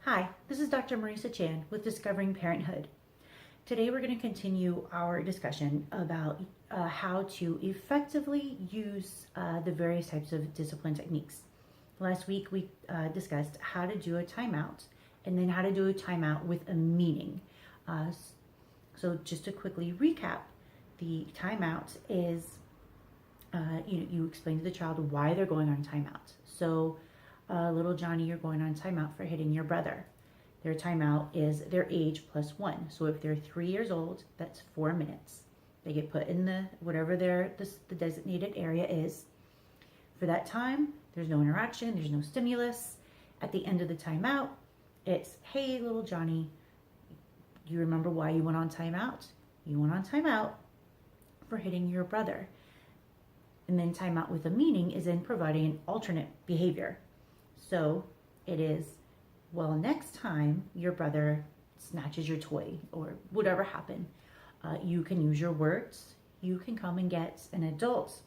Hi, this is Dr. Marisa Chan with Discovering Parenthood. Today we're going to continue our discussion about how to effectively use the various types of discipline techniques. Last week we discussed how to do a timeout and then how to do a timeout with a meaning. So just to quickly recap, the timeout is you explain to the child why they're going on timeout. So little Johnny, you're going on timeout for hitting your brother. Their timeout is their age plus 1. So if they're 3 years old, that's 4 minutes. They get put in whatever the designated area is. For that time, there's no interaction, there's no stimulus. At the end of the timeout, it's, hey, little Johnny, you remember why you went on timeout? You went on timeout for hitting your brother. And then timeout with a meaning is in providing an alternate behavior. So it is, well, next time your brother snatches your toy or whatever happened, you can use your words. You can come and get an adult.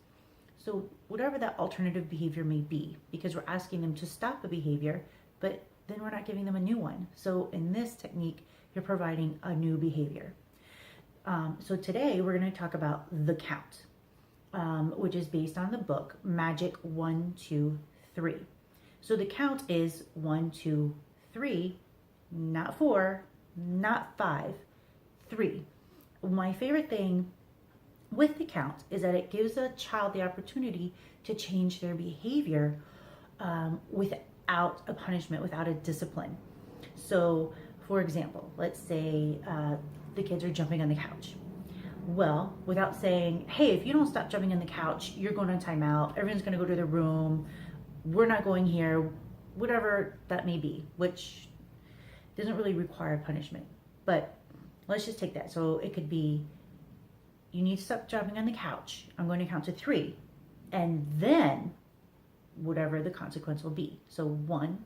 So whatever that alternative behavior may be, because we're asking them to stop a behavior, but then we're not giving them a new one. So in this technique, you're providing a new behavior. So today we're going to talk about the count, which is based on the book Magic 1, 2, 3. So the count is 1, 2, 3, not 4, not 5, 3. My favorite thing with the count is that it gives a child the opportunity to change their behavior without a punishment, without a discipline. So, for example, let's say the kids are jumping on the couch. Well, without saying, hey, if you don't stop jumping on the couch, you're going on timeout, everyone's going to go to their room, we're not going here, whatever that may be, which doesn't really require punishment. But let's just take that. So it could be, you need to stop jumping on the couch. I'm going to count to 3. And then whatever the consequence will be. So 1,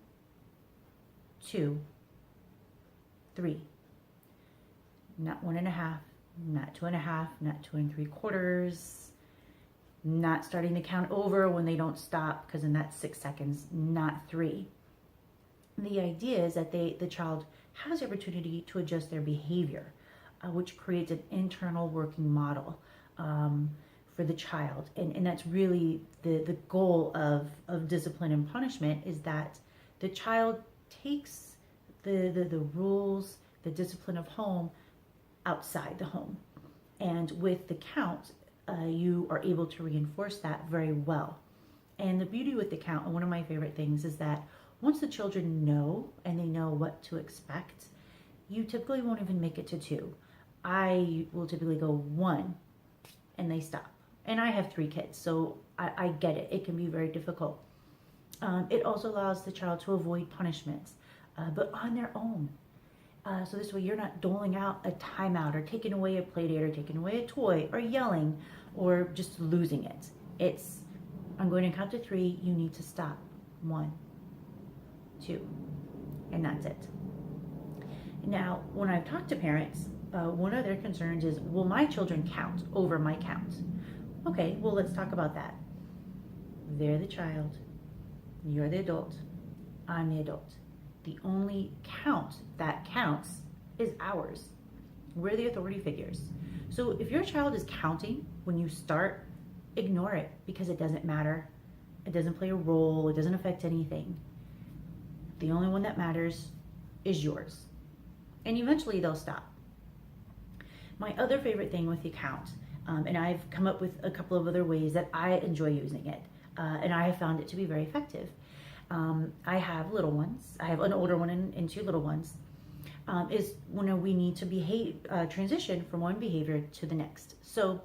2, 3. Not 1.5, not 2.5, not 2 3/4. Not starting the count over when they don't stop, because then that's 6 seconds, not 3. The idea is that the child has the opportunity to adjust their behavior, which creates an internal working model for the child. And that's really the goal of discipline and punishment, is that the child takes the rules, the discipline of home outside the home. And with the count, you are able to reinforce that very well. And the beauty with the count, and one of my favorite things, is that once the children know and they know what to expect, you typically won't even make it to 2. I will typically go 1 and they stop. And I have 3 kids, so I get it. It can be very difficult. It also allows the child to avoid punishments, but on their own. So this way you're not doling out a timeout or taking away a play date or taking away a toy or yelling or just losing it. It's, I'm going to count to 3, you need to stop. 1, 2, and that's it. Now, when I've talked to parents, one of their concerns is, will my children count over my count? Okay, well, let's talk about that. They're the child, you're the adult, I'm the adult. The only count that counts is ours. We're the authority figures. So if your child is counting when you start, ignore it, because it doesn't matter. It doesn't play a role. It doesn't affect anything. The only one that matters is yours. And eventually they'll stop. My other favorite thing with the count, and I've come up with a couple of other ways that I enjoy using it, and I have found it to be very effective. I have little ones. I have an older one and 2 little ones. Is when we need to transition from one behavior to the next. So,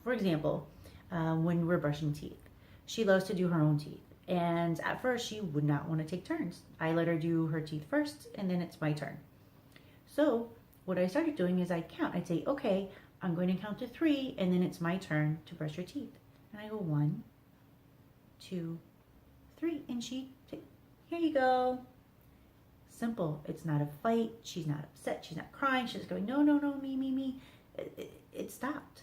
for example, when we're brushing teeth, she loves to do her own teeth. And at first, she would not want to take turns. I let her do her teeth first, and then it's my turn. So what I started doing is I'd count. I'd say, okay, I'm going to count to 3, and then it's my turn to brush your teeth. And I go 1, 2, 3, and she, here you go. Simple. It's not a fight. She's not upset. She's not crying. She's going, no, me. It stopped.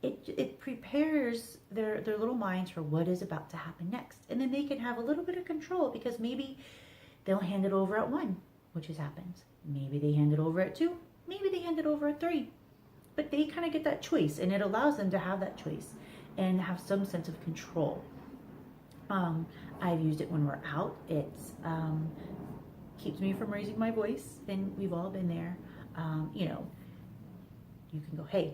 It prepares their little minds for what is about to happen next. And then they can have a little bit of control, because maybe they'll hand it over at 1. which has happened. Maybe they hand it over at 2, maybe they hand it over at 3, but they kind of get that choice, and it allows them to have that choice and have some sense of control. I've used it when we're out. It's keeps me from raising my voice, and we've all been there. You know, you can go, hey,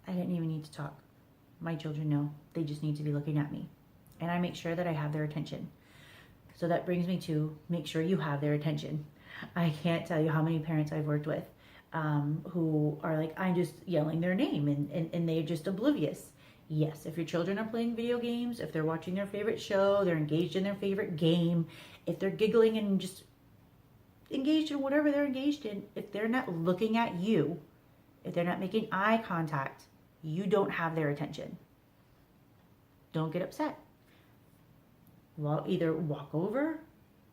I didn't even need to talk. My children know. They just need to be looking at me. And I make sure that I have their attention. So that brings me to make sure you have their attention. I can't tell you how many parents I've worked with who are like, I'm just yelling their name and they're just oblivious. Yes, if your children are playing video games, if they're watching their favorite show, they're engaged in their favorite game, if they're giggling and just engaged in whatever they're engaged in, if they're not looking at you, if they're not making eye contact, you don't have their attention. Don't get upset. Well, either walk over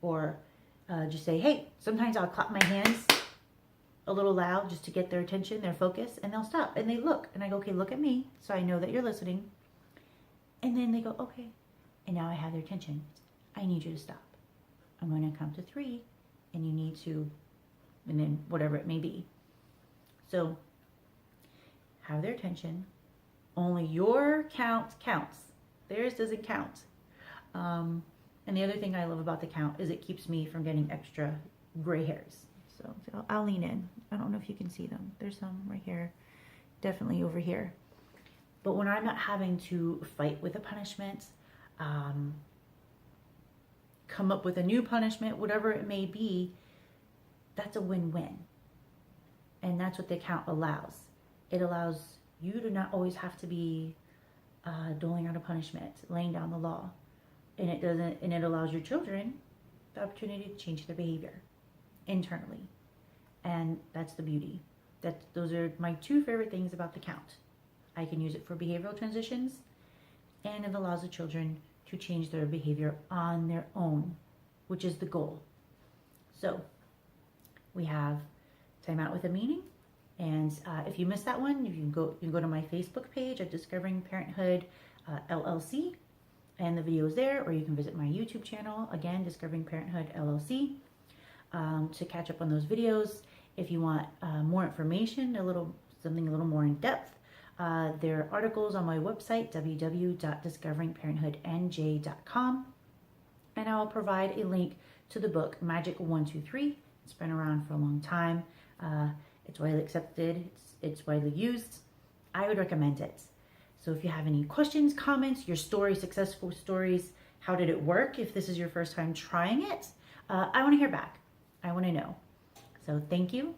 or just say, hey, sometimes I'll clap my hands a little loud just to get their attention, their focus, and they'll stop and they look. And I go, okay, look at me so I know that you're listening. And then they go, okay. And now I have their attention. I need you to stop. I'm going to count to 3 and you need to, and then whatever it may be. So have their attention. Only your count counts. Theirs doesn't count. And the other thing I love about the count is it keeps me from getting extra gray hairs. So I'll lean in. I don't know if you can see them. There's some right here. Definitely over here. But when I'm not having to fight with a punishment, come up with a new punishment, whatever it may be, that's a win-win. And that's what the count allows. It allows you to not always have to be doling out a punishment, laying down the law. And it allows your children the opportunity to change their behavior internally. And that's the beauty. Those are my 2 favorite things about the count. I can use it for behavioral transitions, and it allows the children to change their behavior on their own, which is the goal. So we have time out with a meaning. And if you missed that one, you can go to my Facebook page at Discovering Parenthood LLC, and the video is there, or you can visit my YouTube channel, again, Discovering Parenthood LLC, to catch up on those videos. If you want more information, something a little more in depth, there are articles on my website, www.discoveringparenthoodnj.com, and I will provide a link to the book Magic 123. It's been around for a long time. It's widely accepted. It's widely used. I would recommend it. So if you have any questions, comments, your story, successful stories, how did it work? If this is your first time trying it, I want to hear back. I want to know. So thank you.